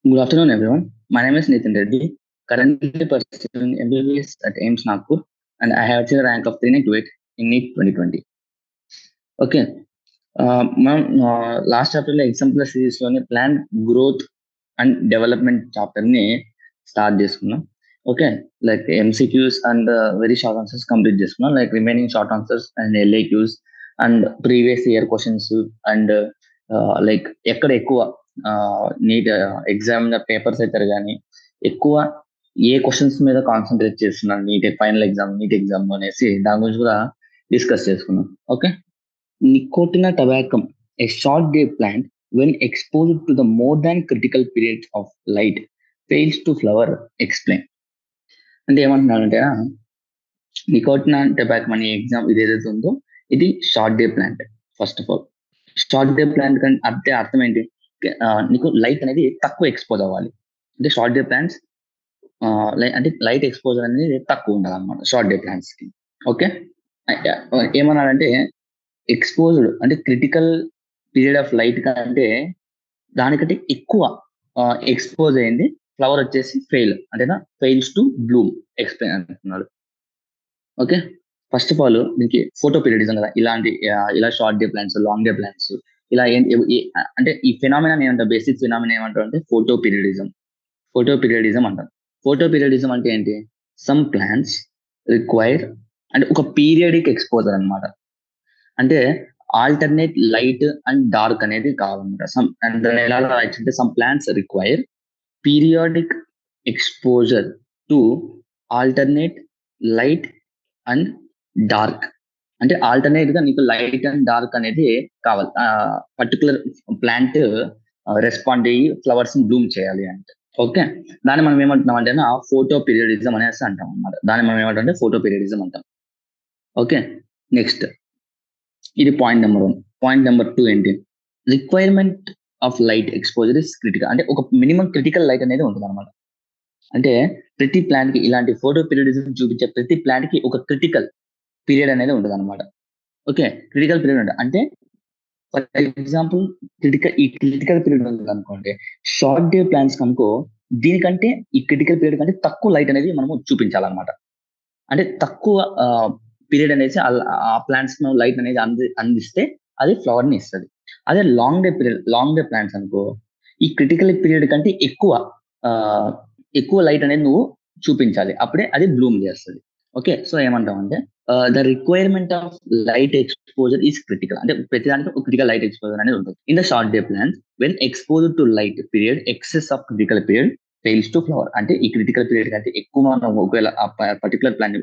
Good afternoon, everyone. My name is Nitin Reddy, currently pursuing MBBS at AIMS Nagpur, and I have achieved a rank of 398 in NEET 2020. Okay, last చాప్టర్లో example సిరీస్లోని plant growth and development చాప్టర్ని start చేసుకున్నాం. Okay, like MCQs and very short answers complete చేసుకున్నాం. Like remaining short answers and LAQs and previous year questions and like ఎక్కడ ఎక్కువ NEET exam papers అయితే కానీ ఎక్కువ ఏ క్వశ్చన్స్ మీద కాన్సన్ట్రేట్ చేస్తున్నారు ఫైనల్ ఎగ్జామ్ నీట్ ఎగ్జామ్ అనేసి దాని గురించి కూడా డిస్కస్ చేసుకున్నాం. Okay, Nicotina tabacum, a short day plant, when exposed to the more than critical periods of light, fails to flower. Explain. అంటే ఏమంటున్నారంటే నికోటినా టెబాక్ అనే ఎగ్జామ్ ఇది ఏదైతే ఉందో ఇది short day plant. First of all short day plant అంటే అర్థం ఏంటి, నీకు లైట్ అనేది తక్కువ ఎక్స్పోజ్ అవ్వాలి. అంటే షార్ట్ డే ప్లాంట్స్ అంటే లైట్ ఎక్స్పోజర్ అనేది తక్కువ ఉండాలి అనమాట షార్ట్ డే ప్లాంట్స్ కి. ఓకే, ఏమన్నారంటే ఎక్స్పోజ్డ్ అంటే క్రిటికల్ పీరియడ్ ఆఫ్ లైట్ కంటే దానికంటే ఎక్కువ ఎక్స్పోజ్ అయింది, ఫ్లవర్ వచ్చేసి ఫెయిల్ అంటేనా ఫెయిల్స్ టు బ్లూమ్ ఎక్స్ప్లెయిన్ అంటున్నాడు. ఓకే, ఫస్ట్ ఆఫ్ ఆల్ దీనికి ఫోటో పీరియడిజం కదా, ఇలా short day plants long day plants ఇలా అంటే ఈ ఫినామినా ఏమంటారు, బేసిక్ ఫినామినా ఏమంటారు అంటే ఫోటో పీరియడిజం అంటారు. ఫోటో పీరియడిజం అంటే ఏంటి, సమ్ ప్లాంట్స్ రిక్వైర్ అంటే ఒక పీరియడిక్ ఎక్స్పోజర్ అనమాట. అంటే ఆల్టర్నేట్ లైట్ అండ్ డార్క్ అనేది కావాలన్నమాట. Some plants require periodic exposure to alternate light and dark. అంటే ఆల్టర్నేట్ గా నీకు లైట్ అండ్ డార్క్ అనేది కావాలి, పర్టికులర్ ప్లాంట్ రెస్పాండ్ అయ్యి ఫ్లవర్స్ బ్లూమ్ చేయాలి అంటే. ఓకే, దాన్ని మనం ఏమంటున్నాం అంటే ఫోటో పీరియడిజం అనేసి అంటాం అన్నమాట. దాన్ని మనం ఏమంటాం ఫోటో పీరియడిజం అంటాం. ఓకే, నెక్స్ట్ ఇది పాయింట్ నెంబర్ 1. పాయింట్ నెంబర్ 2 ఏంటి, requirement of light exposure is critical. అంటే ఒక మినిమం క్రిటికల్ లైట్ అనేది ఉంటుంది అనమాట. అంటే ప్రతి ప్లాంట్ కి ఇలాంటి ఫోటో పీరియడిజం చూపించే ప్రతి ప్లాంట్ కి ఒక క్రిటికల్ పీరియడ్ అనేది ఉంటుంది అనమాట. ఓకే, క్రిటికల్ పీరియడ్ అంటే ఫర్ ఎగ్జాంపుల్ ఈ క్రిటికల్ పీరియడ్ ఉంది అనుకోండి, షార్ట్ డే ప్లాంట్స్ కనుకో దీనికంటే ఈ క్రిటికల్ పీరియడ్ కంటే తక్కువ లైట్ అనేది మనము చూపించాలన్నమాట. అంటే తక్కువ పీరియడ్ అనేసి ఆ ప్లాంట్స్ లైట్ అనేది అందిస్తే అది ఫ్లవర్ ని ఇస్తుంది. అదే లాంగ్ డే ప్లాంట్స్ అనుకో ఈ క్రిటికల్ పీరియడ్ కంటే ఎక్కువ లైట్ అనేది నువ్వు చూపించాలి, అప్పుడే అది బ్లూమ్ చేస్తుంది. ఓకే, సో ఏమంటాం అంటే the requirement of light exposure is critical. అంటే ప్రతిదానికి ఒక క్రిటికల్ లైట్ ఎక్స్పోజర్ అనేది ఉంటుంది. In the short day plants when expose to light period excess of critical period fails to flower. అంటే ఈ క్రిటికల్ పీరియడ్ కంటే ఎక్కువ మనం ఒకవేళ ఆ పర్టికులర్ ప్లాంట్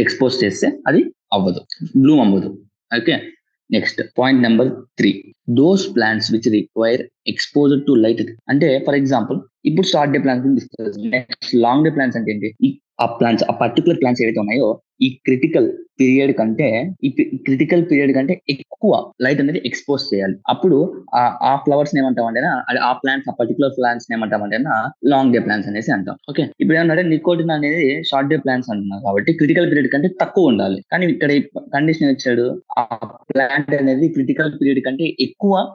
ఎక్స్పోజ్ చేస్తే అది అవ్వదు, బ్లూమ్ అవ్వదు. Okay, next point number 3, those plants which require exposure to light. అంటే ఫర్ ఎగ్జాంపుల్ ఇప్పుడు short day plants, next long day plants అంటే ఏంటి, ఆ ప్లాంట్స్ ఆ పర్టికులర్ ప్లాంట్స్ ఏవైతే ఉన్నాయో ఈ క్రిటికల్ పీరియడ్ కంటే ఎక్కువ లైట్ అనేది ఎక్స్పోజ్ చేయాలి. అప్పుడు ఆ ఫ్లవర్స్ ఏమంటామంటే ఆ ప్లాంట్స్ ఆ పర్టికులర్ ప్లాంట్స్ ఏమంటామంటే లాంగ్ డే ప్లాంట్స్ అనేసి అంటాం. ఓకే, ఇప్పుడు ఏమంటే నికోటిన్ అనేది షార్ట్ డే ప్లాంట్స్ అంటున్నారు కాబట్టి క్రిటికల్ పీరియడ్ కంటే తక్కువ ఉండాలి. కానీ ఇక్కడ కండిషన్ ఇచ్చాడు, ఆ ప్లాంట్ అనేది క్రిటికల్ పీరియడ్ కంటే ఎక్కువ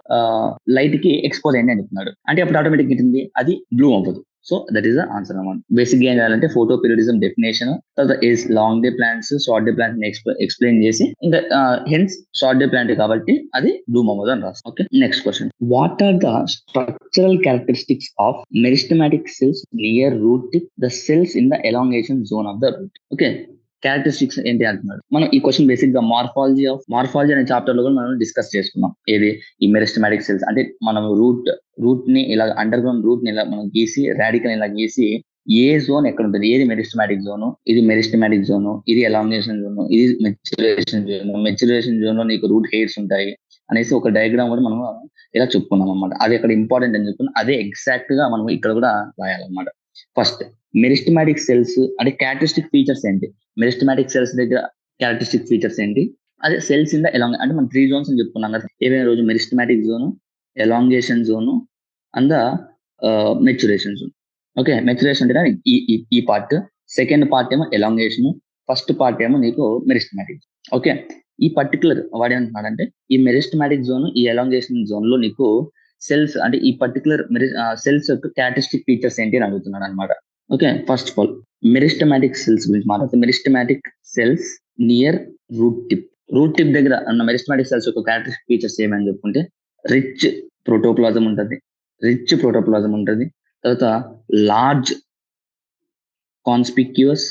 లైట్ కి ఎక్స్పోజ్ అయింది అని చెప్తున్నాడు. అంటే అప్పుడు ఆటోమేటిక్ ఏంటి, అది బ్లూ అవ్వదు. So that is the answer అన్నమాట. బేసిక్ గా ఏం చేయాలంటే ఫోటో పీరియడిజం డెఫినేషన్, తర్వాత is long day plants short day plants explain చేసి ఇంకా హెన్స్ షార్ట్ డే ప్లాంట్ కాబట్టి అది బ్లూమ్ అవ్వదు అని రాస్తాం. Okay, next question, what are the structural characteristics of meristematic cells near root tip, the cells in the elongation zone of the root. Okay, characteristics ఏంటి అంటున్నాడు. మనం ఈ క్వశ్చన్ బేసిక్ గా మార్ఫాలజీ అనే చాప్టర్ లో కూడా మనం డిస్కస్ చేసుకున్నాం. ఏది ఈ మెరిస్టమాటిక్ సెల్స్ అంటే మనం రూట్ ని ఇలా అండర్ గ్రౌండ్ రూట్ ని ఇలా మనం గీసి రాడికల్ ఇలా గీసి ఏ జోన్ ఎక్కడ ఉంటుంది, ఏది మెరిస్టమాటిక్ జోన్, ఇది మెరిస్టమాటిక్ జోన్, ఇది ఎలాంగేషన్ జోన్, ఇది మెచ్యురేషన్ జోన్ లో నీకు రూట్ హెయిర్స్ ఉంటాయి అనేసి ఒక డయాగ్రామ్ కూడా మనం ఇలా చెప్పుకున్నాం అనమాట. అది అక్కడ ఇంపార్టెంట్ అని చెప్పుకున్నాం. అదే ఎగ్జాక్ట్ గా మనం ఇక్కడ కూడా రాయాలన్నమాట. ఫస్ట్ మెరిస్టమాటిక్ సెల్స్ అంటే క్యారెక్టరిస్టిక్ ఫీచర్స్ ఏంటి, మెరిస్టమాటిక్ సెల్స్ దగ్గర క్యారెక్టరిస్టిక్ ఫీచర్స్ ఏంటి, అదే సెల్స్ ఇన్ ద ఎలాంగ్ అంటే మనం 3 జోన్స్ అని చెప్పుకున్నాం కదా. ఏవైనా రోజు meristematic zone, elongation zone and the maturation zone. Okay, maturation అంటే ఈ పార్ట్, సెకండ్ పార్ట్ ఏమో ఎలాంగేషన్, ఫస్ట్ పార్ట్ ఏమో నీకు మెరిస్టమాటిక్. ఓకే, ఈ పర్టికులర్ వాడు ఏమంటున్నాడంటే ఈ మెరిస్టమాటిక్ జోన్ ఈ ఎలాంగేషన్ జోన్ లో నీకు సెల్స్ అంటే ఈ పర్టికులర్ సెల్స్ యొక్క క్యారెక్టరిస్టిక్ ఫీచర్స్ ఏంటి అని అడుగుతున్నాడు అనమాట. Okay, first of all meristematic cells గురించి మాట్లాడితే, meristematic cells near root tip దగ్గర ఉన్న మెరిస్టమాటిక్ సెల్స్ యొక్క క్యారెక్టరిస్టిక్ ఫీచర్స్ ఏమని చెప్పుకుంటే రిచ్ ప్రోటోప్లాజం ఉంటుంది, తర్వాత లార్జ్ కాన్స్పిక్యూస్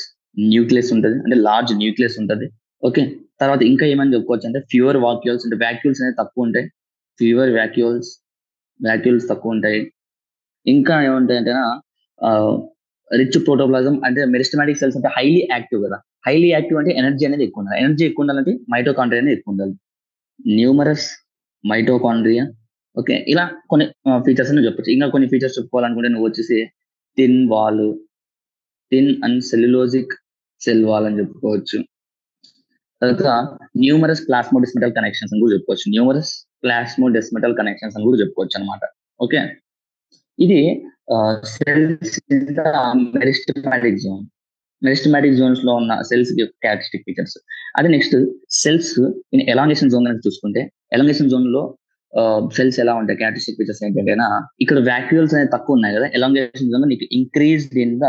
న్యూక్లియస్ ఉంటుంది, అంటే లార్జ్ న్యూక్లియస్ ఉంటుంది. ఓకే, తర్వాత ఇంకా ఏమని చెప్పుకోవచ్చు అంటే ఫ్యూవర్ వాక్యూల్స్, అంటే వ్యాక్యూల్స్ అనేది తక్కువ ఉంటాయి, ఫ్యూవర్ వ్యాక్యూల్స్ తక్కువ ఉంటాయి. ఇంకా ఏముంటాయి అంటే రిచ్ ప్రోటోప్లాజం, అంటే మెరిస్టమాటిక్ సెల్స్ అంటే హైలీ యాక్టివ్ కదా, హైలీ యాక్టివ్ అంటే ఎనర్జీ అనేది ఎక్కువ ఉండాలి, ఎనర్జీ ఎక్కువ ఉండాలంటే మైటోకాండ్రియా అనేది ఎక్కువ ఉండాలి, న్యూమరస్ మైటోకాండ్రియా. ఓకే, ఇలా కొన్ని ఫీచర్స్ అని చెప్పొచ్చు. ఇంకా కొన్ని ఫీచర్స్ చెప్పుకోవాలనుకుంటే నువ్వు వచ్చేసి thin and cellulosic cell wall అని చెప్పుకోవచ్చు. తర్వాత న్యూమరస్ ప్లాస్మోడెస్మెటల్ కనెక్షన్స్ అని కూడా చెప్పుకోవచ్చు అనమాట. ఓకే, ఇది సెల్స్ మెరిస్టమాటిక్ జోన్స్ లో ఉన్న సెల్స్ క్యారెక్టరిస్టిక్ ఫీచర్స్. అదే next cells in elongation zone కనుక చూసుకుంటే, ఎలాంగేషన్ జోన్ లో సెల్స్ ఎలా ఉంటాయి, క్యారెక్టరిస్టిక్ ఫీచర్స్ ఏంటంటే ఇక్కడ వాక్యూల్స్ అనేది తక్కువ ఉన్నాయి కదా, ఎలాంగేషన్ జోన్ లో నీకు increased in the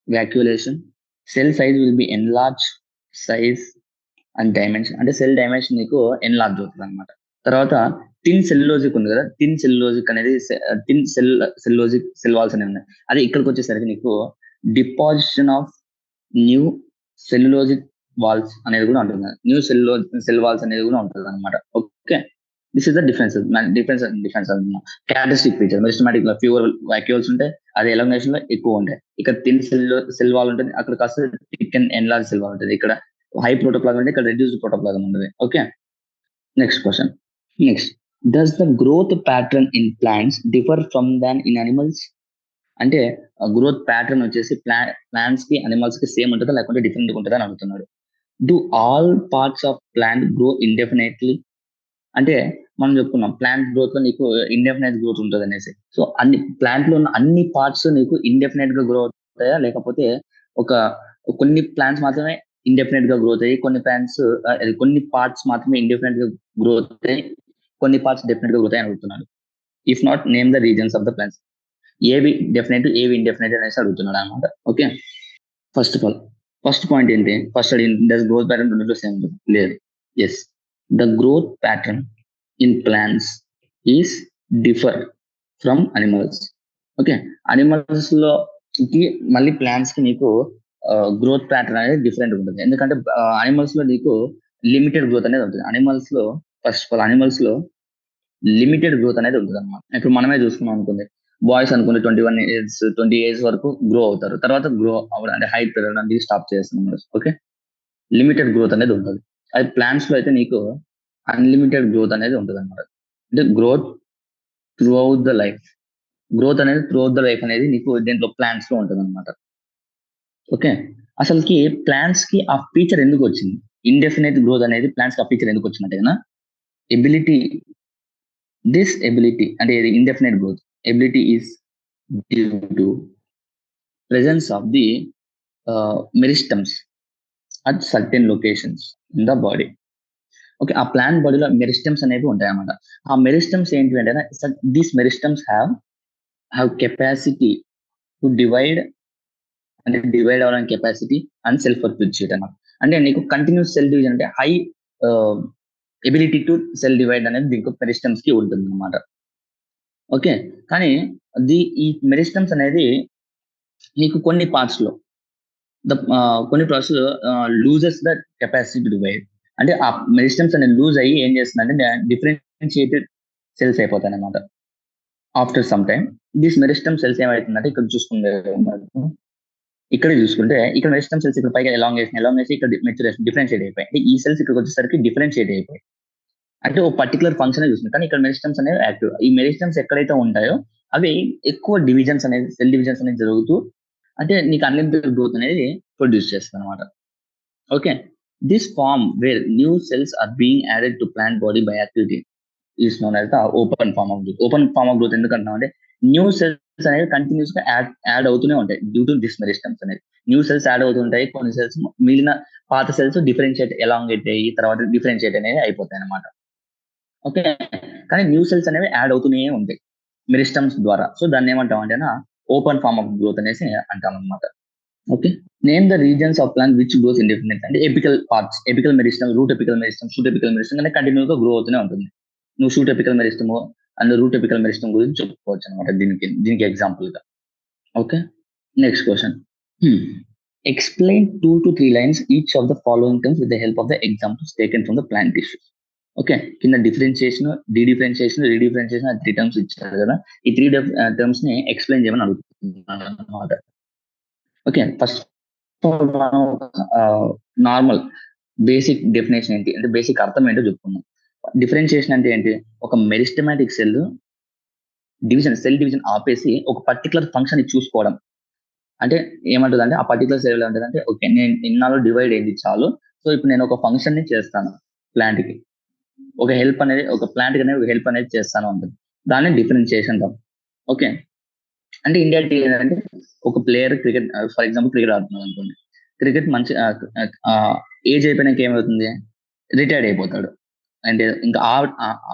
vacuolation, cell size will be enlarge size and dimension, అంటే సెల్ డైమెన్షన్ నీకు ఎన్లార్జ్ అవుతుంది అనమాట. తర్వాత థిన్ సెల్యులోజిక్ ఉంది కదా, థిన్ సెల్యులోజిక్ అనేది సెల్యులోజిక్ సెల్ వాల్స్ అనేవి ఉన్నాయి. అదే ఇక్కడికి వచ్చేసరికి నీకు deposition of new cellulosic walls అనేది కూడా ఉంటుంది, న్యూ సెల్ వాల్స్ అనేది కూడా ఉంటుంది అనమాట. Okay, this is the difference characteristic feature. Meristematic లో ఫ్యూవర్ వాక్యూల్స్ ఉంటాయి, అదే ఎలాంగేషన్ లో ఎక్కువ ఉంటాయి. ఇక్కడ థిన్ సెల్ వాల్ ఉంటుంది, అక్కడ కాస్త thick and enlarge cell wall ఉంటుంది. ఇక్కడ హై ప్రోటోప్లాజం అంటే ఇక్కడ రెడ్యూస్డ్ ప్రోటోప్లాజం ఉంటుంది. Okay, next question. Does the growth pattern in plants differ from than in animals? అంటే గ్రోత్ ప్యాటర్న్ వచ్చేసి ప్లాంట్స్ కి అనిమల్స్ కి సేమ్ ఉంటుందా లేకుంటే డిఫరెంట్ ఉంటుందా అని అడుగుతున్నాడు. Do all parts of plant grow indefinitely? అంటే మనం చెప్పుకున్నాం ప్లాంట్ గ్రోత్ లో నీకు ఇండెఫినెట్ గ్రోత్ ఉంటుంది అనేసి. సో ప్లాంట్ లో ఉన్న అన్ని పార్ట్స్ నీకు ఇండెఫినెట్ గా గ్రో అవుతాయా, లేకపోతే కొన్ని ప్లాంట్స్ మాత్రమే ఇండెఫినెట్ గా గ్రోత్ అయ్యి, కొన్ని పార్ట్స్ మాత్రమే ఇండెఫినెట్ గా గ్రోత్ అయ్యి, కొన్ని పార్ట్స్ డెఫినెట్ గా గ్రోత్ అయ్యి అడుగుతున్నాడు. If not, name the reasons of the plants. ఏవి డెఫినెట్, ఏవి ఇండెఫినెట్ అనేసి అడుగుతున్నాడు అనమాట. ఓకే, ఫస్ట్ పాయింట్ ఏంటి, డస్ గ్రోత్ ప్యాటర్న్ రెండింటిలో సేమ్ ఉంటుంది? లేదు. Yes, the growth pattern in plants is differ from animals. Okay, animals లో మళ్ళీ ప్లాంట్స్ కి నీకు గ్రోత్ ప్యాటర్న్ అనేది డిఫరెంట్ ఉంటుంది. ఎందుకంటే అనిమల్స్ లో నీకు లిమిటెడ్ గ్రోత్ అనేది ఉంటుంది. అనిమల్స్ లో లిమిటెడ్ గ్రోత్ అనేది ఉంటుంది అనమాట. ఇప్పుడు మనమే చూసుకున్నాం అనుకుంది, బాయ్స్ అనుకుంటే 20 years వరకు గ్రో అవుతారు, తర్వాత గ్రో అవ్వడం అంటే హైట్ పెరగడానికి స్టాప్ చేస్తున్నాం. ఓకే, లిమిటెడ్ గ్రోత్ అనేది ఉంటుంది. అది ప్లాంట్స్ లో అయితే నీకు అన్లిమిటెడ్ గ్రోత్ అనేది ఉంటుంది అనమాట. అంటే growth through out the life అనేది నీకు దీంట్లో ప్లాంట్స్ లో ఉంటుంది అనమాట. ఓకే, అసలుకి ప్లాంట్స్ కి ఆ ఫీచర్ ఎందుకు వచ్చింది, ఇండెఫినెట్ గ్రోత్ అనేది ప్లాంట్స్ కి ఆ ఫీచర్ ఎందుకు వచ్చిందంటే ఎబిలిటీ అంటే indefinite growth ability is due to presence of the meristems at certain locations in the body. Okay, ఆ ప్లాంట్ బాడీలో మెరిస్టమ్స్ అనేవి ఉంటాయి అన్నమాట. ఆ మెరిస్టమ్స్ ఏంటి అంటే these meristems have capacity to divide అవడానికి కెపాసిటీ అండ్ సెల్ఫ్ పర్పచ్యుయేట్ అన్నమాట. అంటే నీకు కంటిన్యూస్ సెల్ డివిజన్ అంటే high ability to cell divide అనేది దీనికి మెరిస్టమ్స్ కి ఉంటుంది అనమాట. ఓకే, కానీ ఈ మెరిస్టమ్స్ అనేది నీకు కొన్ని పార్ట్స్ లో loses the capacity to divide. అంటే ఆ మెరిస్టమ్స్ అనేది లూజ్ అయ్యి ఏం చేస్తుందంటే డిఫరెన్షియేటెడ్ సెల్స్ అయిపోతాయి అనమాట. After some time this meristem cells ఏమవుతుందంటే ఇక్కడ చూసుకుంటే ఇక్కడ మెరిస్టమ్ సెల్స్ ఇక్కడ పైగా ఎలాంగేషన్ ఇక్కడ మెచ్యురేషన్ డిఫరెన్షియేట్ అయిపోయి, అంటే ఈ సెల్స్ ఇక్కడికి వచ్చేసరికి డిఫరెన్షియేట్ అయిపోయి, అంటే ఒక పర్టికులర్ ఫంక్షన్ చూస్తుంది. కానీ ఇక్కడ మెరిస్టమ్స్ అనేవి యాక్టివ్. ఈ మెరిస్టమ్స్ ఎక్కడైతే ఉంటాయో అవి ఎక్కువ సెల్ డివిజన్స్ అనేది జరుగుతూ, అంటే నీకు అన్లిమిటెడ్ గ్రోత్ అనేది ప్రొడ్యూస్ చేస్తుంది అనమాట. Okay, this form where new cells are being added to plant body by activity is known as the open form of growth. ఎందుకంటున్నాం అంటే న్యూ సెల్స్ అనేది కంటిన్యూస్ గా యాడ్ అవుతూనే ఉంటాయి డ్యూ టు దిస్ మెరిస్టమ్స్ అనేది. New cells add అవుతుంటాయి, కొన్ని cells మిగిలిన పాత సెల్స్ ఎలాంగేట్ అయ్యి తర్వాత డిఫరెన్షియేట్ అనేది అయిపోతాయి అనమాట. ఓకే, కానీ న్యూ సెల్స్ అనేవి యాడ్ అవుతూనే ఉంటాయి మెరిస్టమ్స్ ద్వారా. సో దాన్ని ఏమంటాం అంటే ఓపెన్ ఫార్మ్ ఆఫ్ గ్రోత్ అనేసి అంటాం అనమాట. Okay, name the reasons of plant which grows independent అంటే apical parts, apical meristem, root apical meristem, shoot apical meristem అనేది కంటిన్యూగా గ్రో అవుతూనే ఉంటుంది. నువ్వు shoot apical meristem and root apical meristem గురించి చెప్పుకోవచ్చు అనమాట దీనికి ఎగ్జాంపుల్ గా. Okay, next question. Explain 2 to 3 lines each of the following terms with the help of the examples taken from the plant tissues. Okay, కింద differentiation, differentiation, రీడిఫరెన్షియేషన్ 3 terms ఇచ్చారు కదా. ఈ 3 terms ని ఎక్స్ప్లెయిన్ చేయమని అడుగుతున్నాను అనమాట. Okay, first normal basic definition ఏంటి అంటే బేసిక్ అర్థం ఏంటో చెప్పుకున్నాం. డిఫరెన్షియేషన్ అంటే ఏంటి? ఒక మెరిస్టమాటిక్ సెల్ సెల్ డివిజన్ ఆపేసి ఒక పర్టికులర్ ఫంక్షన్ చూసుకోవడం. అంటే ఏమంటుంది అంటే ఆ పర్టికులర్ సెల్ ఎలా ఉంటుంది అంటే ఓకే నేను ఇన్నాళ్ళు డివైడ్ అయింది చాలు, సో ఇప్పుడు నేను ఒక ఫంక్షన్ ని చేస్తాను ప్లాంట్ కి, ఒక హెల్ప్ అనేది ఒక ప్లాంట్ కి అనేది ఒక హెల్ప్ అనేది చేస్తాను ఉంటుంది. దాన్ని డిఫరెన్షియేషన్ అంటాం. ఓకే, అంటే ఇండియా ఏంటంటే ఒక player cricket for example cricket ఆడుతున్నాడు అనుకోండి, క్రికెట్ మంచి ఏజ్ అయిపోయినాక ఏమవుతుంది, రిటైర్డ్ అయిపోతాడు. అంటే ఇంకా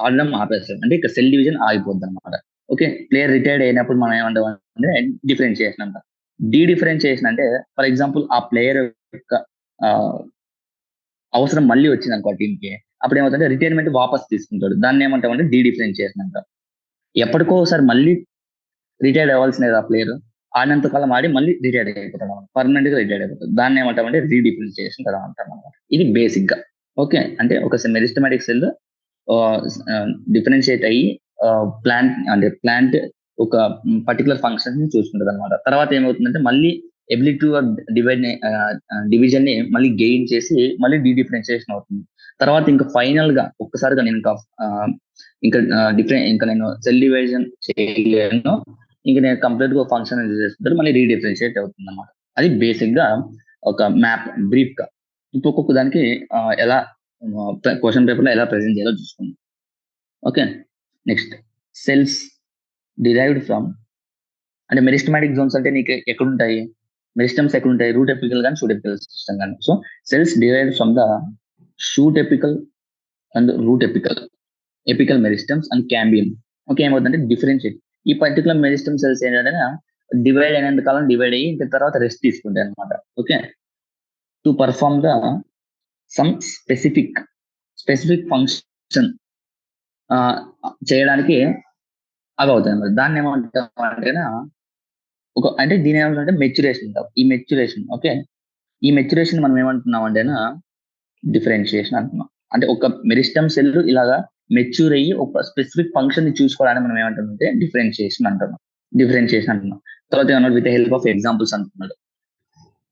ఆడడం ఆపేస్తాడు, అంటే ఇక్కడ సెల్ డివిజన్ ఆగిపోద్ది అనమాట. ఓకే, ప్లేయర్ రిటైర్డ్ అయినప్పుడు మనం ఏమంటాం అంటే డిఫరెన్షియేషన్ అంటాం. డిఫరెన్షియేషన్ అంటే ఫర్ ఎగ్జాంపుల్ ఆ ప్లేయర్ యొక్క అవసరం మళ్ళీ వచ్చింది అనుకో టీమ్ కి, అప్పుడు ఏమవుతుందంటే రిటైర్మెంట్ వాపస్ తీసుకుంటాడు. దాన్ని ఏమంటాం అంటే డిఫరెన్షియేషన్ అంటాం. ఎప్పటికో ఒకసారి మళ్ళీ రిటైర్డ్ అవ్వాల్సినది ఆ ప్లేయర్, ఆడినంత కాలం ఆడి మళ్ళీ రిటైర్డ్ అయిపోతాడు, పర్మనెంట్ గా రిటైర్డ్ అయిపోతాడు. దాన్ని ఏమంటామంటే రీడిఫరెన్షియేషన్ కదా అంటాం అనమాట. ఇది బేసిక్ గా. ఓకే, అంటే ఒక మెరిస్టమాటిక్ సెల్ డిఫరెన్షియేట్ అయ్యి ప్లాంట్ ఒక పర్టికులర్ ఫంక్షన్ ని చూసుకుంటది అనమాట. తర్వాత ఏమవుతుందంటే మళ్ళీ ఎబిలిటీ డివిజన్ ని మళ్ళీ గెయిన్ చేసి మళ్ళీ డిఫరెన్షియేషన్ అవుతుంది. తర్వాత ఇంకా ఫైనల్ గా ఒక్కసారిగా నేను ఇంకా నేను సెల్ డివిజన్ చేయలేను, ఇంకా నేను కంప్లీట్ గా ఫంక్షన్ చేసుకుంటాను, మళ్ళీ రీడిఫరెన్షియేట్ అవుతుంది అనమాట. అది బేసిక్ గా ఒక మ్యాప్ బ్రీఫ్ గా. ఇంకొక దానికి ఎలా క్వశ్చన్ పేపర్ లో ఎలా ప్రెజెంట్ చేయాలో చూసుకుందాం. Okay, next cells derived from అంటే మెరిస్టమాటిక్ జోన్స్ అంటే నీకు ఎక్కడుంటాయి, మెరిస్టమ్స్ ఎక్కడుంటాయి, రూట్ ఎపికల్ కానీ షూట్ ఎపికల్ సిస్టమ్ కానీ. So cells derived from the shoot apical and root apical meristems and cambium. Okay, ఏమవుతుందంటే డిఫరెన్షియేట్ ఈ పర్టికులర్ మెరిస్టమ్ సెల్స్ ఏంటంటే డివైడ్ అయినంత కాలం డివైడ్ అయ్యి ఇంకా తర్వాత రెస్ట్ తీసుకుంటాయి అనమాట. Okay, to perform the some specific function చేయడానికి అవి అవుతాయి అన్నమాట. దాన్ని ఏమంటామంటే అంటే దీని ఏమంటే మెచ్యురేషన్ అంటాం. ఈ మెచ్యురేషన్ ఓకే, ఈ మెచ్యురేషన్ మనం ఏమంటున్నాం అంటే డిఫరెన్షియేషన్ అంటున్నాం. అంటే ఒక మెరిస్టమ్ సెల్ ఇలాగా మెచ్యూర్ అయ్యి ఒక స్పెసిఫిక్ ఫంక్షన్ ని చూసుకోవడానికి మనం ఏమంటామంటే డిఫరెన్షియేషన్ అంటున్నాం. తర్వాత ఏమన్నా విత్ హెల్ప్ ఆఫ్ ఎగ్జాంపుల్స్ అంటున్నాడు.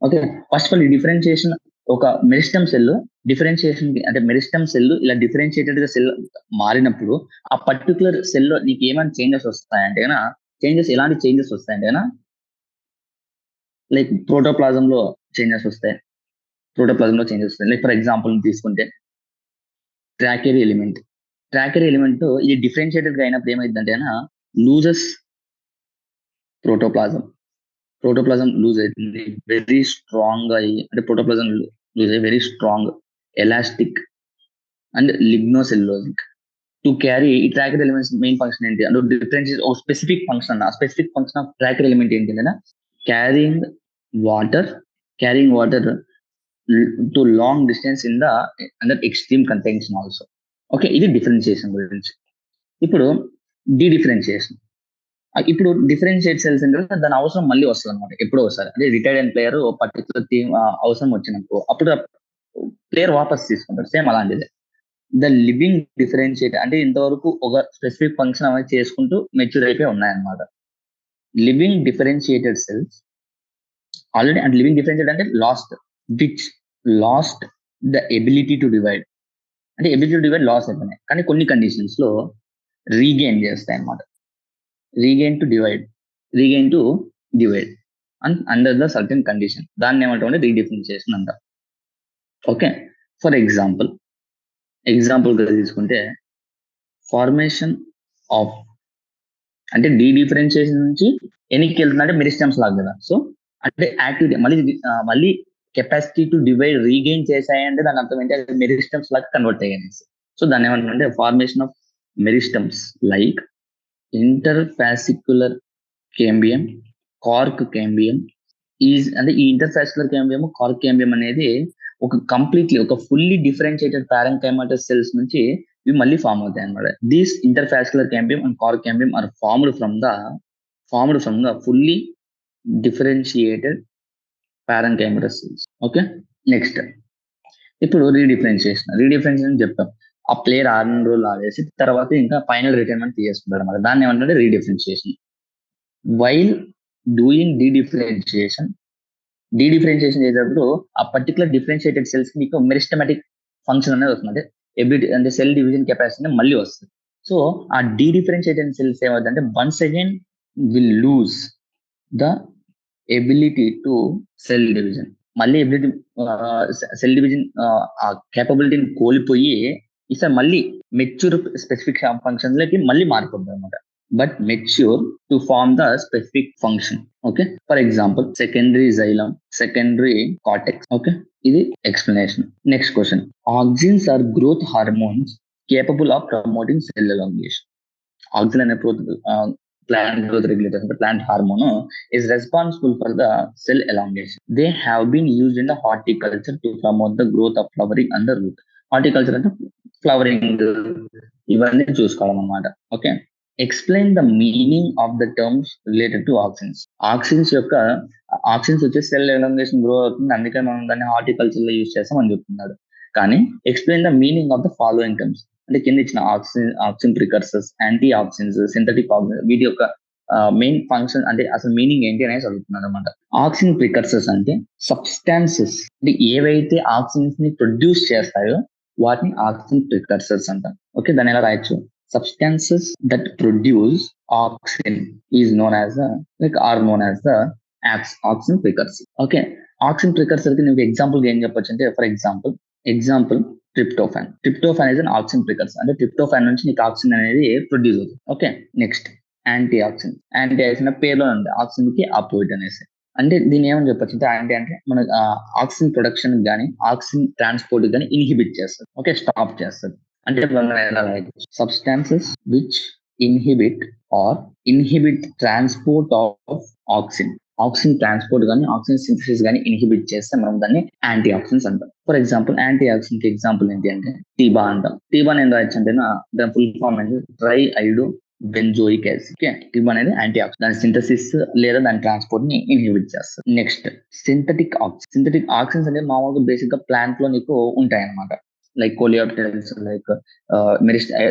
ఓకే, ఫస్ట్ ఆఫ్ ఆల్ ఈ డిఫరెన్షియేషన్ ఒక మెరిస్టమ్ సెల్ డిఫరెన్షియేషన్ అంటే మెరిస్టమ్ సెల్ ఇలా డిఫరెన్షియేటెడ్ గా సెల్ మారినప్పుడు ఆ పర్టికులర్ సెల్ లో నీకు ఏమైనా చేంజెస్ వస్తాయంటే ఎలాంటి చేంజెస్ వస్తాయంటే లైక్ ప్రోటోప్లాజం లో చేంజెస్ వస్తాయి. లైక్ ఫర్ ఎగ్జాంపుల్ తీసుకుంటే ట్రాకెరీ ఎలిమెంట్ ఇది డిఫరెన్షియేటెడ్ గా అయినప్పుడు ఏమైందంటే లూజెస్ ప్రోటోప్లాజం లూజ్ అవుతుంది, వెరీ స్ట్రాంగ్ అయ్యి అంటే ప్రోటోప్లాజం లూజ్ అయ్యి very strong, elastic and lignocellulosic. To carry ఈ ట్రాకర్ ఎలిమెంట్స్ మెయిన్ ఫంక్షన్ ఏంటి అంటే డిఫరెన్షియేట్ ఒక స్పెసిఫిక్ ఫంక్షన్ ఆ specific function of tracheary element ఏంటి అంటే carrying water to long distance in the under extreme contention also. Okay, ఇది differentiation గురించి. ఇప్పుడు డిఫరెన్షియేషన్, ఇప్పుడు డిఫరెన్షియేట్ సెల్స్ అంటే దాని అవసరం మళ్ళీ వస్తుంది అనమాట. ఎప్పుడో ఒకసారి అంటే రిటైర్డ్ అయిన ప్లేయర్ పర్టికులర్ టీమ్ అవసరం వచ్చినప్పుడు అప్పుడు ప్లేయర్ వాపస్ తీసుకుంటారు. సేమ్ అలాంటిదే ద లివింగ్ డిఫరెన్షియేట్ అంటే ఇంతవరకు ఒక స్పెసిఫిక్ ఫంక్షన్ అనేది చేసుకుంటూ మెచ్యూర్ అయిపోయి ఉన్నాయన్నమాట. లివింగ్ డిఫరెన్షియేటెడ్ సెల్స్ ఆల్రెడీ అంటే లివింగ్ డిఫరెన్షియేట్ అంటే last the ability to divide అంటే ఎబిలిటీ టు డివైడ్ లాస్ అయిపోయినాయి, కానీ కొన్ని కండిషన్స్ లో రీగెయిన్ చేస్తాయి అన్నమాట. Regain to divide and under the certain condition, దాన్ని ఏమంటాం రీడిఫరెన్షియేషన్ అంటాం. ఓకే, ఫర్ ఎగ్జాంపుల్ గా తీసుకుంటే ఫార్మేషన్ ఆఫ్ అంటే డిఫరెన్షియేషన్ నుంచి ఎన్నికి వెళ్తుంది అంటే మెరిస్టమ్స్ లాగా కదా. సో అంటే యాక్టివిటీ మళ్ళీ కెపాసిటీ టు డివైడ్ రీగెయిన్ చేశాయంటే దాని అర్థం ఏంటి, మెరిస్టమ్స్ లాగా కన్వర్ట్ అయ్యాయి. సో దాన్ని ఏమంటారంటే formation of meristems like interfascicular cambium, cork cambium అంటే ఈ ఇంటర్ఫాసిక్యులర్ కేంబియం, కార్క్ కేంబియం అనేది ఒక ఫుల్లీ డిఫరెన్షియేటెడ్ పారెన్కైమాటస్ సెల్స్ నుంచి ఇవి మళ్ళీ ఫామ్ అవుతాయి అనమాట. These interfascicular cambium and cork cambium are formed from the fully differentiated parenchymatous cells. Okay, next ఇప్పుడు రీడిఫరెన్షియేషన్ చెప్తాం. ఆ ప్లేయర్ 6 రోజులు ఆడేసి తర్వాత ఇంకా ఫైనల్ రిటైర్మెంట్ తీసుకుంటాడు అనమాట. దాన్ని ఏమంటే రీడిఫరెన్షియేషన్. వైల్ డూయింగ్ డీడిఫరెన్షియేషన్ చేసేటప్పుడు ఆ పర్టికులర్ డిఫరెన్షియేటెడ్ సెల్స్ మీకు మెరిస్టమాటిక్ ఫంక్షన్ అనేది వస్తుంది. అంటే ఎబిలిటీ అంటే సెల్ డివిజన్ కెపాసిటీ మళ్ళీ వస్తుంది. సో ఆ డీడిఫరెన్షియేటెడ్ సెల్స్ ఏమవుతుందంటే once again will lose the ability to cell division. మళ్ళీ ఎబిలిటీ సెల్ డివిజన్ ఆ కేపబిలిటీని కోల్పోయి ఈసారి మళ్ళీ మెచ్యూర్ స్పెసిఫిక్ ఫంక్షన్ లకి మళ్ళీ మారిపోతుంది అనమాట. But mature to form the specific function. Okay, for example secondary xylem, secondary cortex. Okay, ఇది explanation. Next question. Auxins are growth hormones capable of promoting cell elongation. Auxin అనే plant growth regulator, the plant hormone, is responsible for the cell elongation. They have been used in the horticulture to promote the growth of flowering and the root. Horticulture అంటే flowering ఇవన్నీ చూసుకోవాలన్నమాట. Okay, explain the meaning of the terms related to auxins. Auxins వచ్చి cell elongation grow అవుతుంది, అందుకే మనం దాన్ని horticulture లో use చేస్తాం అని చెప్తున్నాడు. కానీ explain the meaning of the following terms అంటే కింద ఇచ్చిన auxin precursors, anti auxins, synthetic auxin, వీటి యొక్క మెయిన్ ఫంక్షన్ అంటే అసలు మీనింగ్ ఏంటి అనేది చదువుతున్నాడు అనమాట. ఆక్సిన్ ప్రికర్సర్స్ అంటే సబ్స్టాన్సెస్, అంటే ఏవైతే ఆక్సిన్స్ ని ప్రొడ్యూస్ చేస్తాయో వాటిని ఆక్సిన్ ప్రికర్సర్స్ అంటాం. ఓకే, దాన్ని ఎలా రాయొచ్చు? Substances that produce auxin is known as the auxin precursor. Okay, auxin precursor కి నీకు ఎగ్జాంపుల్ ఏం చెప్పొచ్చు అంటే, for example tryptophan. Tryptophan is an auxin precursor. అంటే ట్రిప్టోఫాన్ నుంచి నీకు ఆక్సిన్ అనేది ప్రొడ్యూస్ అవుతుంది. Okay, next anti auxin. పేరులో ఉంది ఆక్సిన్ కి ఆపోజిట్ అనేసి. అంటే దీన్ని ఏమని చెప్పొచ్చు అంటే, అంటే మన ఆక్సిన్ ప్రొడక్షన్ కానీ ఆక్సిన్ ట్రాన్స్పోర్ట్ కానీ ఇన్హిబిట్ చేస్తుంది. ఓకే, స్టాప్ చేస్తుంది. అంటే substances which inhibit transport of auxin transport కానీ ఆక్సిజన్ సింథసిస్ కానీ ఇన్హిబిట్ చేస్తే మనం దాన్ని యాంటీ ఆక్సిడెంట్స్ అంటాం. ఫర్ ఎగ్జాంపుల్ యాంటీ ఆక్సిడెంట్ కి ఎగ్జాంపుల్ ఏంటి అంటే టీబా అంటాం. టీబా ఏం రాయొచ్చు అంటే దాని ఫుల్ ఫామ్ అనేది triiodobenzoic acid. Okay, TIBA అనేది యాంటీ ఆక్సిడెంట్, దాని సింథసిస్ లేదా దాని ట్రాన్స్పోర్ట్ ని ఇన్హిబిట్ చేస్తారు. నెక్స్ట్ సింథటిక్ ఆక్సిన్స్ అనేది మామూలుగా బేసిక్ గా ప్లాంట్ లో నీకు ఉంటాయి అన్నమాట. Like coleoptiles, like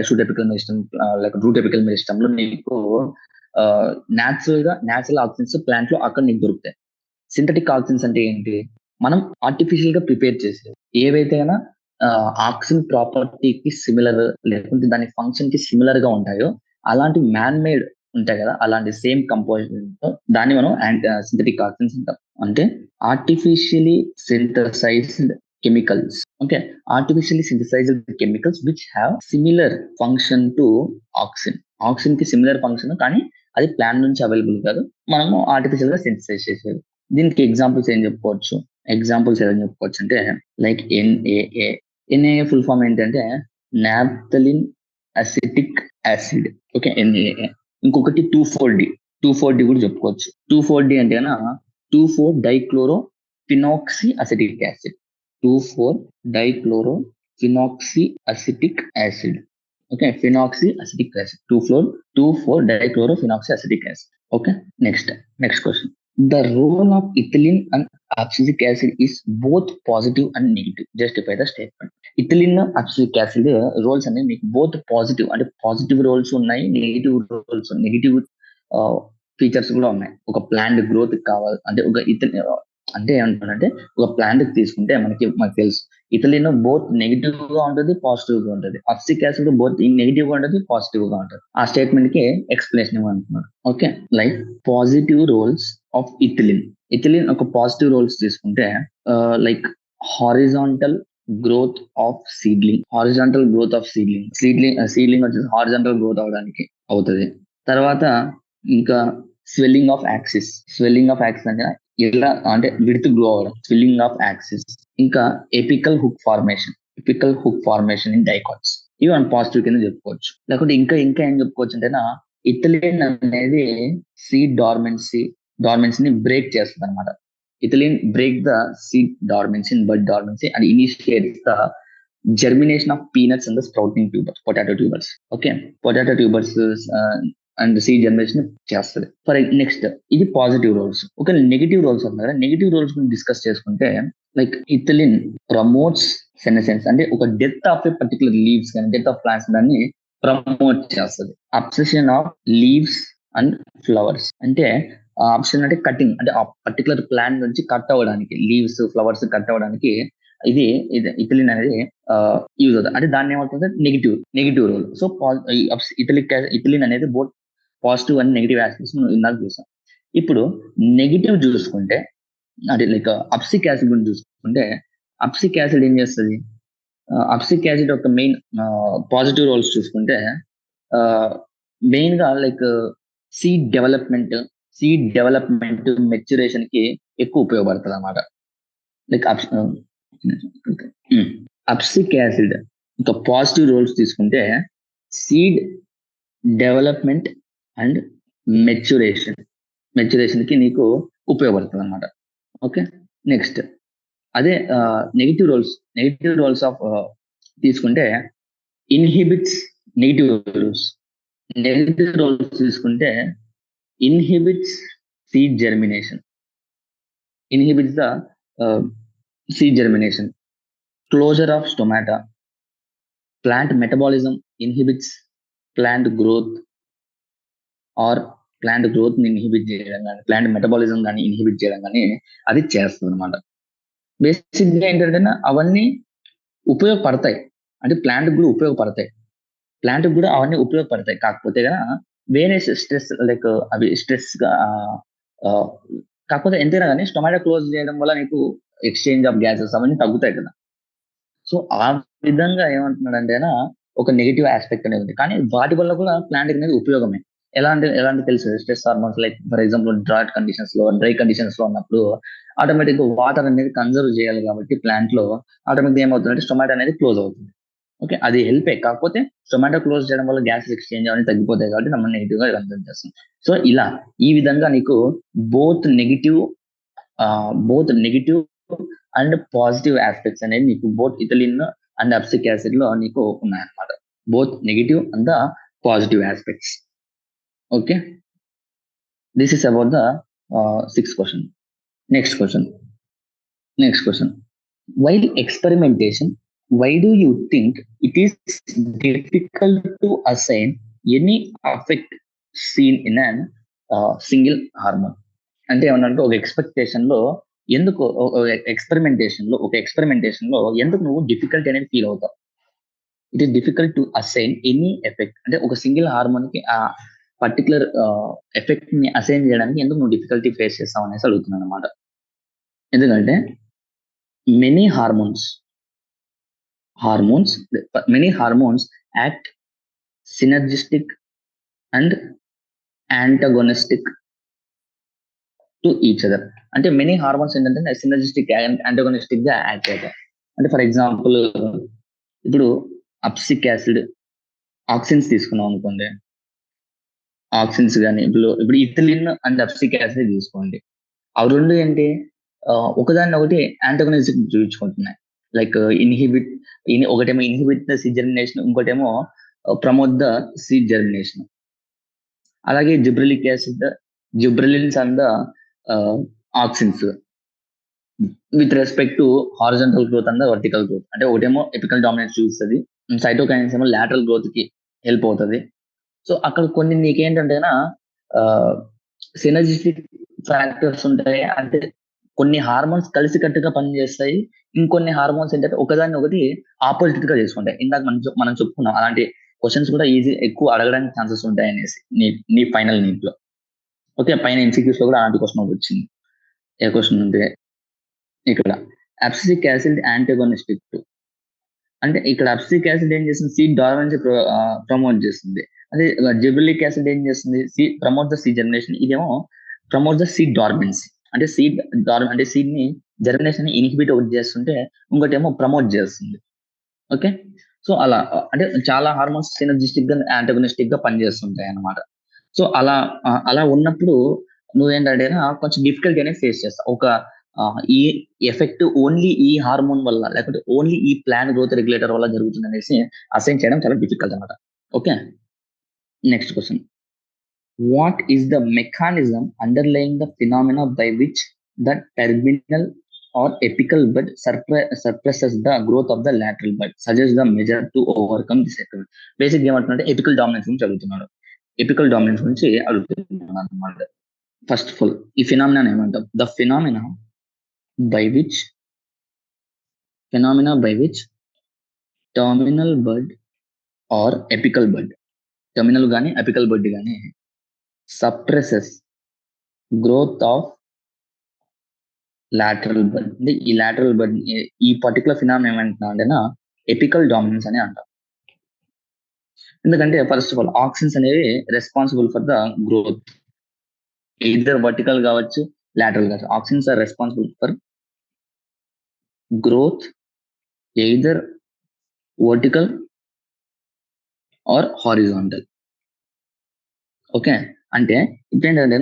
shoot apical meristem, like root apical meristem లో నీకు న్యాచురల్ ఆక్సిన్స్ ప్లాంట్ లో అక్కడ నీకు దొరుకుతాయి. సింథటిక్ ఆక్సిన్స్ అంటే ఏంటి? మనం ఆర్టిఫిషియల్ గా ప్రిపేర్ చేసేది ఏవైతే ఆక్సిన్ ప్రాపర్టీకి సిమిలర్ లేకుంటే దాని ఫంక్షన్ కి సిమిలర్ గా ఉంటాయో అలాంటి మ్యాన్ మేడ్ ఉంటాయి కదా, అలాంటి సేమ్ కంపోజిషన్ దాన్ని మనం సింథటిక్ ఆక్సిన్స్ అంటాం. అంటే artificially synthesised chemicals. Okay, artificially synthesised chemicals which have similar function to auxin కి సిమిలర్ ఫంక్షన్, కానీ అది ప్లాంట్ నుంచి అవైలబుల్ కాదు, మనము ఆర్టిఫిషియల్ గా సింథసైజ్ చేసేది. దీనికి ఎగ్జాంపుల్స్ ఏం చెప్పుకోవచ్చు అంటే లైక్ ఎన్ఏఏ ఫుల్ ఫామ్ ఏంటంటే naphthalene acetic acid. Okay, NAA. ఇంకొకటి 2,4-D కూడా చెప్పుకోవచ్చు. 2,4-D అంటే two four dichlorophenoxy acetic acid. Two four dichlorophenoxy acetic okay, phenoxy acetic acid. Two four dichlorophenoxy acid. Okay, next question. The role of ethylene and abscisic acid is both positive and negative. Justify the statement. Ethylene abscisic acid roles అనేవి మీకు both positive అంటే positive roles ఉన్నాయి, negative features కూడా ఉన్నాయి. ఒక plant growth కావాలి అంటే అంటే ఏమంటారంటే ఒక ప్లాంట్ తీసుకుంటే మనకి తెలుసు ఇథిలిన్ బోత్ నెగిటివ్ గా ఉంటుంది, పాజిటివ్ గా ఉంటుంది. అబ్సిక్ యాసిడ్ బోత్ నెగిటివ్ గా ఉంటుంది, పాజిటివ్ గా ఉంటుంది. ఆ స్టేట్మెంట్ కి ఎక్స్ప్లెనేషన్ ఇవ్వమంటున్నారు. Okay, like positive roles of ethylene ఒక పాజిటివ్ రోల్స్ తీసుకుంటే like horizontal growth of seedling వచ్చేసి హారిజాంటల్ గ్రోత్ అవడానికి అవుతుంది. తర్వాత ఇంకా స్వెల్లింగ్ ఆఫ్ యాక్సిస్ అంటే ఇలా అంటే విడ్త్ గ్రో అవడం, స్వెల్లింగ్ ఆఫ్ యాక్సిస్. ఇంకా apical hook formation in dicots. ఇవి మనం పాజిటివ్ కింద చెప్పుకోవచ్చు. లేకుంటే ఇంకా ఇంకా ఏం చెప్పుకోవచ్చు అంటేనా, ఇథిలిన్ అనేది సీడ్ డార్మెన్సీని బ్రేక్ చేస్తుంది అనమాట. Ethylene break the seed dormancy in bud dormancy and initiates the germination of peanuts and the sprouting tubers, potato tubers. Okay, potato tubers and seed generation చేస్తుంది. ఫర్ నెక్స్ట్, ఇది positive roles. ఒక negative roles ఉన్నాయి కదా, negative roles గురించి discuss చేసుకుంటే like ethylene promotes senescence, అంటే ఒక death of a particular leaves కానీ డెత్ ఆఫ్ ప్లాంట్స్ దాన్ని ప్రమోట్ చేస్తుంది. Obsession of leaves and flowers, అంటే ఆప్షన్ అంటే కటింగ్, అంటే ఆ పర్టికులర్ ప్లాంట్ నుంచి కట్ అవ్వడానికి, లీవ్స్ ఫ్లవర్స్ కట్ అవ్వడానికి ఇది ఇథిలిన్ అనేది యూజ్ అవుతుంది. అంటే దాన్ని ఏమవుతుంది, నెగిటివ్ రోల్. సో ఇథిలిన్ అనేది both positive and negative aspects మనం ఇందాక చూసాం. ఇప్పుడు నెగిటివ్ చూసుకుంటే, అంటే లైక్ అప్సిక్ యాసిడ్ గురించి చూసుకుంటే, అప్సిక్ యాసిడ్ ఏం చేస్తుంది? అప్సిక్ యాసిడ్ యొక్క మెయిన్ పాజిటివ్ రోల్స్ చూసుకుంటే మెయిన్ గా లైక్ సీడ్ డెవలప్మెంట్ మెచ్యురేషన్ కి ఎక్కువ ఉపయోగపడుతుంది అన్నమాట. లైక్ అప్సిక్ యాసిడ్ ఇంకా పాజిటివ్ రోల్స్ తీసుకుంటే సీడ్ డెవలప్మెంట్ అండ్ మెచ్యురేషన్ కి నీకు ఉపయోగపడుతుంది అనమాట. ఓకే, నెక్స్ట్ అదే నెగిటివ్ రోల్స్ ఆఫ్ తీసుకుంటే ఇన్హిబిట్స్ నెగిటివ్ రోల్స్ తీసుకుంటే inhibits seed germination, closure of stomata, plant metabolism, inhibits plant growth or plant growth ని ఇన్హిబిట్ చేయడం కానీ ప్లాంట్ మెటబాలిజం కానీ ఇన్హిబిట్ చేయడం కానీ అది చేస్తుంది అనమాట. బేసిక్ గా ఏంటంటే అవన్నీ ఉపయోగపడతాయి, అంటే ప్లాంట్ కూడా అవన్నీ ఉపయోగపడతాయి. కాకపోతే కదా వేరే స్ట్రెస్ లైక్ అవి స్ట్రెస్ గా కాకపోతే ఎంతైనా కానీ టొమాటో క్లోజ్ చేయడం వల్ల నీకు ఎక్స్చేంజ్ ఆఫ్ గ్యాసెస్ అవన్నీ తగ్గుతాయి కదా. సో ఆ విధంగా ఏమంటున్నాడంటే ఒక నెగిటివ్ ఆస్పెక్ట్ అనేది ఉంది, కానీ వాటి వల్ల కూడా ప్లాంట్ అనేది ఉపయోగమే. ఎలాంటి తెలుసు, stress hormones like for example dry conditions లో ఉన్నప్పుడు ఆటోమేటిక్ గా వాటర్ అనేది కన్జర్వ్ చేయాలి కాబట్టి ప్లాంట్ లో ఆటోమేటిక్ ఏమవుతుందంటే టొమాటో అనేది క్లోజ్ అవుతుంది. ఓకే, అది హెల్ప్ కాకపోతే టొమాటో క్లోజ్ చేయడం వల్ల గ్యాస్ ఎక్స్చేంజ్ అనేది తగ్గిపోతాయి కాబట్టి మనం నెగిటివ్ గా కన్సిడర్ చేస్తాం. సో ఈ విధంగా నీకు both negative and positive aspects అనేది నీకు బోత్ ఇథిలిన్ అండ్ అప్సిక్ యాసిడ్ లో నీకు ఉన్నాయన్నమాట. Both negative and the positive aspects. Okay, this is about the 6th question. Next question. While experimentation, why do you think it is difficult to assign any effect seen in an single hormone? అంటే ఏమన్నా ఒక experimentation లో ఎందుకు ఎందుకు నువ్వు difficult అనేది feel అవుతావు? It is difficult to assign any effect, అంటే ఒక సింగిల్ హార్మోన్ కి ఆ పర్టికులర్ ఎఫెక్ట్ ని అసైన్ చేయడానికి ఎందుకు నువ్వు డిఫికల్టీ ఫేస్ చేస్తావు అనేసి అడుగుతున్నాను అనమాట. ఎందుకంటే many hormones act synergistic and antagonistic to each other. అంటే మెనీ హార్మోన్స్ ఏంటంటే సినర్జిస్టిక్ యాంటగోనిస్టిక్ గా యాక్ట్ అవుతాయి. అంటే ఫర్ ఎగ్జాంపుల్ ఇప్పుడు అప్సిక్ యాసిడ్ ఆక్సిన్స్ తీసుకున్నాం అనుకోండి, ఆక్సిన్స్ కానీ ఇప్పుడు ఇథిలిన్ అండ్ అప్సిక్ యాసిడ్ తీసుకోండి, అవి రెండు ఏంటి ఒకదాన్ని ఒకటి యాంటగోనిజం చూపించుకుంటున్నాయి. లైక్ ఒకటేమో ఇన్హిబిట్ ద సీడ్ జర్మినేషన్, ఇంకోటేమో ప్రమోట్ ద సీడ్ జర్మినేషన్. అలాగే gibberellins and the auxins with respect to horizontal growth and vertical growth. అంటే ఒకటేమో ఎపికల్ డామినెన్స్ చూస్తుంది, సైటోకైన్స్ ఏమో లాటరల్ గ్రోత్ కి హెల్ప్ అవుతుంది. సో అక్కడ కొన్ని నీకేంటంటే సినర్జిస్టిక్ ఫ్యాక్టర్స్ ఉంటాయి, అంటే కొన్ని హార్మోన్స్ కలిసికట్టుగా పనిచేస్తాయి, ఇంకొన్ని హార్మోన్స్ ఏంటంటే ఒకదాన్ని ఒకటి ఆపోజిట్ గా చేసుకుంటాయి. ఇందాక మనం చెప్పుకున్నాం అలాంటి క్వశ్చన్స్ కూడా ఎక్కువ అడగడానికి ఛాన్సెస్ ఉంటాయి అనేసి నీ ఫైనల్ నీట్ లో. ఓకే, పైన MCQs లో కూడా అలాంటి క్వశ్చన్ వచ్చింది. ఏ క్వశ్చన్ అంటే ఇక్కడ అప్సిక్ యాసిడ్ యాంటగోనిస్టిక్, అంటే ఇక్కడ అప్సిక్ యాసిడ్ ఏం చేస్తుంది, సీడ్ డార్మెన్సీ ప్రమోట్ చేస్తుంది. అదే జిబ్రెలిక్ యాసిడ్ ఏం చేస్తుంది, ప్రమోట్ ద సీడ్ జర్మినేషన్, ఇదేమో ప్రమోట్ ద సీడ్ డార్మెన్సీ, అంటే సీడ్ ని జర్మినేషన్ ని ఇన్హిబిట్ ఒకటి చేస్తుంటే ఇంకోటి ఏమో ప్రమోట్ చేస్తుంది. ఓకే, సో అలా అంటే చాలా హార్మోన్స్ సినర్జిస్టిక్ గా యాంటగనిస్టిక్ గా పనిచేస్తుంటాయి అన్నమాట. సో అలా ఉన్నప్పుడు నువ్వేంటంటే కొంచెం డిఫికల్టీ అనేది ఫేస్ చేస్తావు. ఈ ఎఫెక్ట్ ఓన్లీ ఈ హార్మోన్ వల్ల లేకపోతే ఓన్లీ ఈ ప్లాంట్ గ్రోత్ రెగ్యులేటర్ వల్ల జరుగుతుంది అనేసి అసైన్ చేయడం చాలా డిఫికల్ట్ అన్నమాట. Okay, next question. What is the mechanism underlying the phenomena by which the terminal or apical bud suppresses the growth of the lateral bud? Suggest the measure to overcome this effect. Basic ఏమంటున్నాడు, apical dominance గురించి అడుగుతున్నాడు. Apical dominance గురించి అడుగుతున్నాడు అన్నమాట. First of all ఈ phenomena ఏమంటాం? The phenomena by which terminal bud or apical bud, terminal గానీ apical bud గానీ suppresses growth of lateral bud. అంటే ఈ లాటరల్ బడ్, ఈ పర్టికులర్ ఫినామినా ఏమంటున్నా అంటే ఎపికల్ డామినెన్స్ అని అంటాం. ఎందుకంటే ఫస్ట్ ఆఫ్ ఆల్ ఆక్సిన్స్ అనేవి రెస్పాన్సిబుల్ ఫర్ ద గ్రోత్, ఇద్దరు వర్టికల్ కావచ్చు లాటరల్ కావచ్చు. Auxins are responsible for growth either vertical or horizontal. Okay, అంటే ఇప్పుడు ఏంటంటే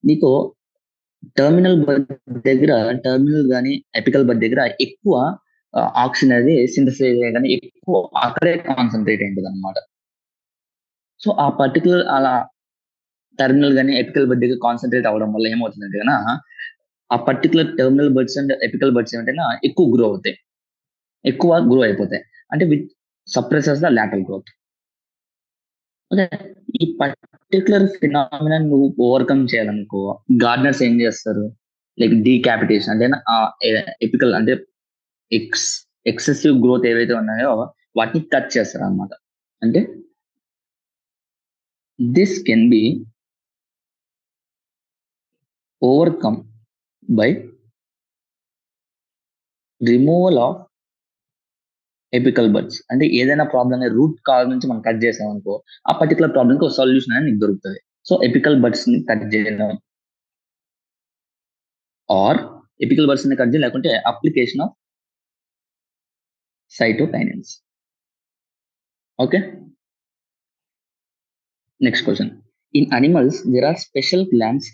నీకు టర్మినల్ బడ్ దగ్గర, టర్మినల్ కానీ ఎపికల్ బడ్ దగ్గర ఎక్కువ ఆక్సిజన్ అనేది సింథసైజ్ కానీ ఎక్కువ అక్కడే కాన్సన్ట్రేట్ అయింది అనమాట. సో ఆ పర్టికులర్ అలా టర్మినల్ కానీ ఎపికల్ బడ్ దగ్గర కాన్సన్ట్రేట్ అవ్వడం వల్ల ఏమవుతుందంటే ఆ particular terminal buds and apical buds ఏమంటే ఎక్కువ గ్రో అయిపోతాయి. అంటే with suppresses the lateral growth. Okay, ఈ పర్టికులర్ ఫినామినా నువ్వు ఓవర్కమ్ చేయాలనుకో, గార్డనర్స్ ఏం చేస్తారు, లైక్ డీకాపిటేషన్ అంటే ఎపికల్ అంటే ఎక్సెసివ్ గ్రోత్ ఏవైతే ఉన్నాయో వాటిని కట్ చేస్తారు అన్నమాట. అంటే this can be overcome by removal of apical buds. అంటే ఏదైనా ప్రాబ్లమ్ రూట్ కాజ్ నుంచి మనం కట్ చేసాం అనుకో, ఆ పర్టికులర్ ప్రాబ్లమ్ కి ఒక సొల్యూషన్ అనేది నీకు దొరుకుతుంది. సో ఎపికల్ బడ్స్ ని కట్ చేయడం ఆర్ ఎపికల్ బడ్స్ ని కట్ చేయడం, లేకుంటే application of cytokinins. Okay, next question. In animals, there are special glands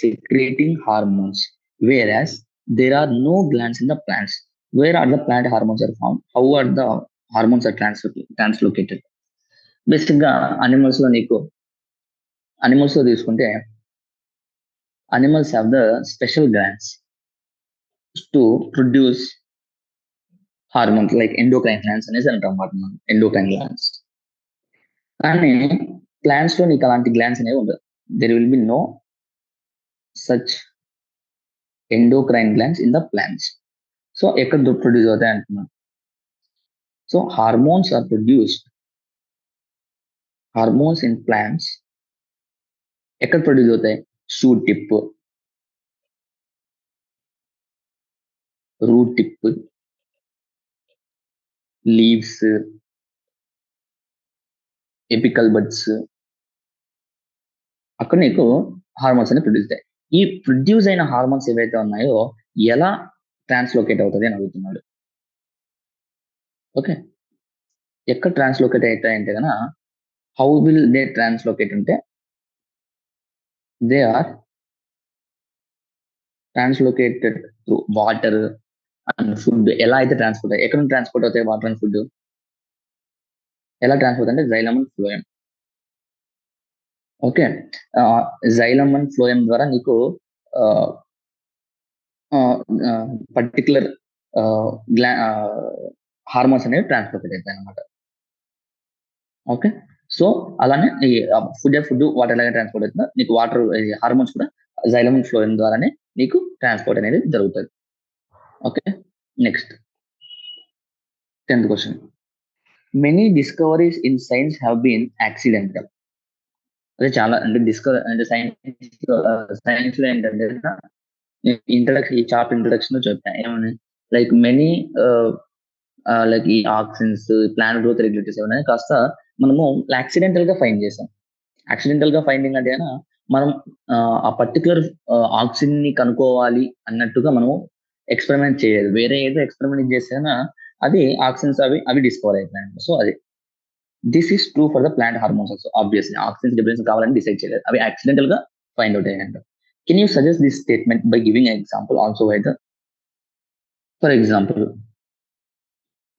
secreting hormones, whereas there are no glands in the plants. Where are the plant hormones are found? How are the hormones are translocated? Basic గా animals లో తీసుకుంటే animals have the special glands to produce hormones, like endocrine glands అనేసి అంటాం వాటిని, endocrine glands. కానీ plants లో నీకు అలాంటి గ్లాండ్స్ అనేవి ఉండదు. There will be no such endocrine glands in the plants. So ఎక్కడ ప్రొడ్యూస్ అవుతాయి అంటున్నాను. సో హార్మోన్స్ ఇన్ ప్లాంట్స్ ఎక్కడ ప్రొడ్యూస్ అవుతాయి? Shoot tip, root tip, leaves, apical buds, అక్కడ నీకు హార్మోన్స్ అనేవి ప్రొడ్యూస్ అవుతాయి. ఈ ప్రొడ్యూస్ అయిన హార్మోన్స్ ఏవైతే ఉన్నాయో ఎలా ట్రాన్స్లోకేట్ అవుతుంది అని అడుగుతున్నాడు. ఓకే, ఎక్కడ ట్రాన్స్లోకేట్ అవుతాయంటే కనుక, హౌ విల్ దే ట్రాన్స్లోకేట్ అంటే they are translocated through water and food. ఎలా అయితే ట్రాన్స్పోర్ట్ ఎక్కడ నుంచి ట్రాన్స్పోర్ట్ అవుతాయి వాటర్ అండ్ ఫుడ్? ఎలా ట్రాన్స్పోర్ట్ అంటే xylem and phloem. Okay, xylem and phloem ద్వారా నీకు పర్టికులర్ హార్మోన్స్ అనేవి ట్రాన్స్పోర్ట్ అవుతాయి అనమాట. ఓకే, సో అలానే ఫుడ్ వాటర్ ఎలాగే ట్రాన్స్పోర్ట్ అవుతుందో నీకు వాటర్ హార్మోన్స్ కూడా జైలం అండ్ ఫ్లోయం ద్వారానే నీకు ట్రాన్స్పోర్ట్ అనేది జరుగుతుంది. Okay, next 10th question. Many discoveries in science have been accidental. అదే చాలా అంటే సైన్స్ లో ఏంటంటే ఇంట్రడక్షన్, ఈ చాప్టర్ ఇంట్రడక్షన్ లో చెప్పాను ఏమని, లైక్ మెనీ లైక్ ఈ ఆక్సిన్స్, ప్లాంట్ గ్రోత్ రెగ్యులేటర్స్ ఏమైనా కాస్త మనము యాక్సిడెంటల్ గా ఫైండ్ చేసాం. యాక్సిడెంటల్ గా ఫైండింగ్ అంటే మనం ఆ పర్టికులర్ ఆక్సిజన్ ని కనుక్కోవాలి అన్నట్టుగా మనం ఎక్స్పెరిమెంట్ చేయాలి. వేరే ఏదో ఎక్స్పెరిమెంట్ చేసినా అది ఆక్సిన్స్ అవి డిస్కవర్ అయిపోయాయి. సో అది this is true for the plant hormones also. Obviously auxins difference కావాలని డిసైడ్ చేయలేదు, అవి యాక్సిడెంటల్ గా ఫైండ్ అవుట్ అయ్యాయంట. Can you suggest this statement by giving example also అయితే, ఫర్ ఎగ్జాంపుల్,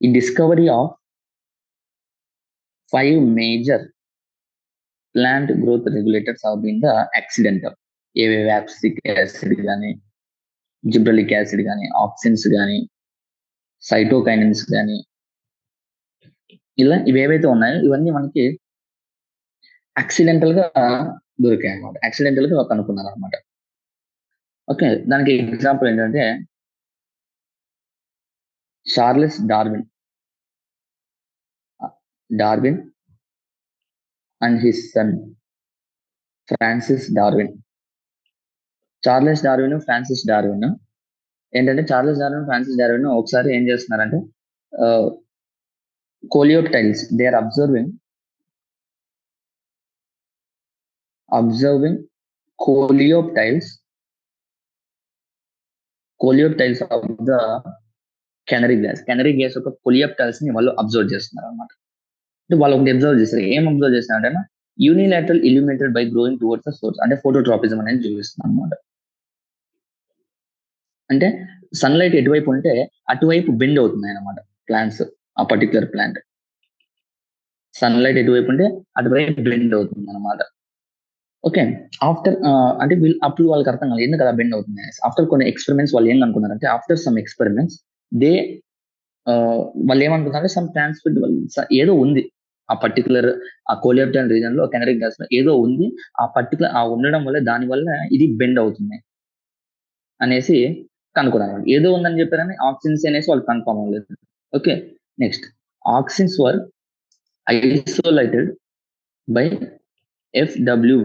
ఈ discovery of 5 major plant growth regulators have been the accidental. ఏవేవి యాక్సిక్ acid కానీ, gibberellic acid కానీ, ఆక్సిన్స్ కానీ, సైటోకైనిన్స్ కానీ, ఇలా ఇవేవైతే ఉన్నాయో ఇవన్నీ మనకి యాక్సిడెంటల్ గా దొరికాయి అనమాట, యాక్సిడెంటల్ గా కనుక్కున్నారు అనమాట. ఓకే, దానికి ఎగ్జాంపుల్ ఏంటంటే Charles Darwin and his son Francis Darwin. Charles Darwin, Francis Darwin ఏంటంటే, చార్లెస్ డార్విన్, ఫ్రాన్సిస్ డార్విన్ ఒకసారి ఏం చేస్తున్నారంటే, coleoptiles, they are observing coleoptiles of the canary grass యొక్క కోలియోప్టైల్స్ ని వాళ్ళు అబ్జర్వ్ చేస్తున్నారు అనమాట. అంటే వాళ్ళు ఒకటి అబ్జర్వ్ చేస్తారు, ఏం అబ్జర్వ్ చేస్తున్నారంటే unilateral illuminated by growing towards the source, అంటే ఫోటోట్రాపిజం అనేది చూపిస్తుంది అనమాట. అంటే సన్లైట్ ఎటువైపు ఉంటే అటువైపు బెండ్ అవుతున్నాయి అనమాట ప్లాంట్స్, ఆ పర్టికులర్ ప్లాంట్. సన్లైట్ ఎటువైపు ఉంటే అటువైపు బెండ్ అవుతుంది అనమాట. ఓకే, ఆఫ్టర్ అంటే అప్పుడు వాళ్ళకి అర్థం కాదు ఎందుకు అలా బెండ్ అవుతుంది. ఆఫ్టర్ కొన్ని ఎక్స్పెరిమెంట్స్ వాళ్ళు ఏం అనుకున్నారంటే, ఆఫ్టర్ సమ్ ఎక్స్పెరిమెంట్స్ దే వాళ్ళు ఏమనుకున్నారంటే, సమ్ ట్రాన్స్ఫర్ ఏదో ఉంది ఆ పర్టికులర్ ఆ కోలియోప్టైల్ రీజన్ లో, కెనరీ గ్యాస్ లో ఏదో ఉంది, ఆ పర్టికులర్ ఆ ఉండడం వల్ల దాని వల్ల ఇది బెండ్ అవుతుంది అనేసి కనుక్కున్నారు. ఏదో ఉందని చెప్పారని ఆక్సిన్స్ అనేసి వాళ్ళు కన్ఫర్మ్ అవ్వలేదు. Okay, next, auxins were isolated by FW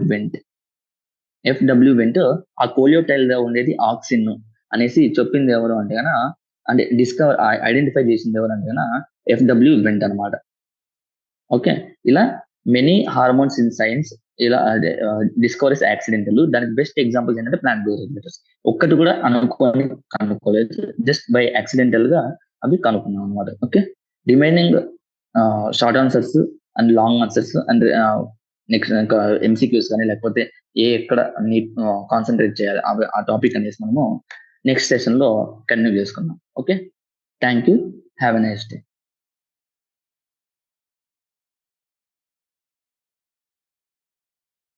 vent ఆ కోలియోటైల్ గా ఉండేది ఆక్సిన్ అనేసి చెప్పింది ఎవరు అంటే గన, అంటే ఐడెంటిఫై చేసింది ఎవరు అంటే గన ఎఫ్డబ్ల్యూ వెంట్ అనమాట. ఓకే, ఇలా మెనీ హార్మోన్స్ ఇన్ సైన్స్ ఇలా డిస్కవరీస్ యాక్సిడెంటల్. దానికి బెస్ట్ ఎగ్జాంపుల్స్ ఏంటంటే ప్లాంట్ గ్రోత్ రెగ్యులేటర్స్. ఒక్కటి కూడా కనుక్కోలేదు, జస్ట్ బై యాక్సిడెంటల్ గా అవి కనుక్కున్నాం అనమాట. Okay, remaining short answers and long answers and next MCQs కానీ లేకపోతే ఎక్కడ కాన్సన్ట్రేట్ చేయాలి ఆ టాపిక్ అనేసి మనము నెక్స్ట్ సెషన్ లో కంటిన్యూ చేసుకుందాం. Okay, thank you, have a nice day.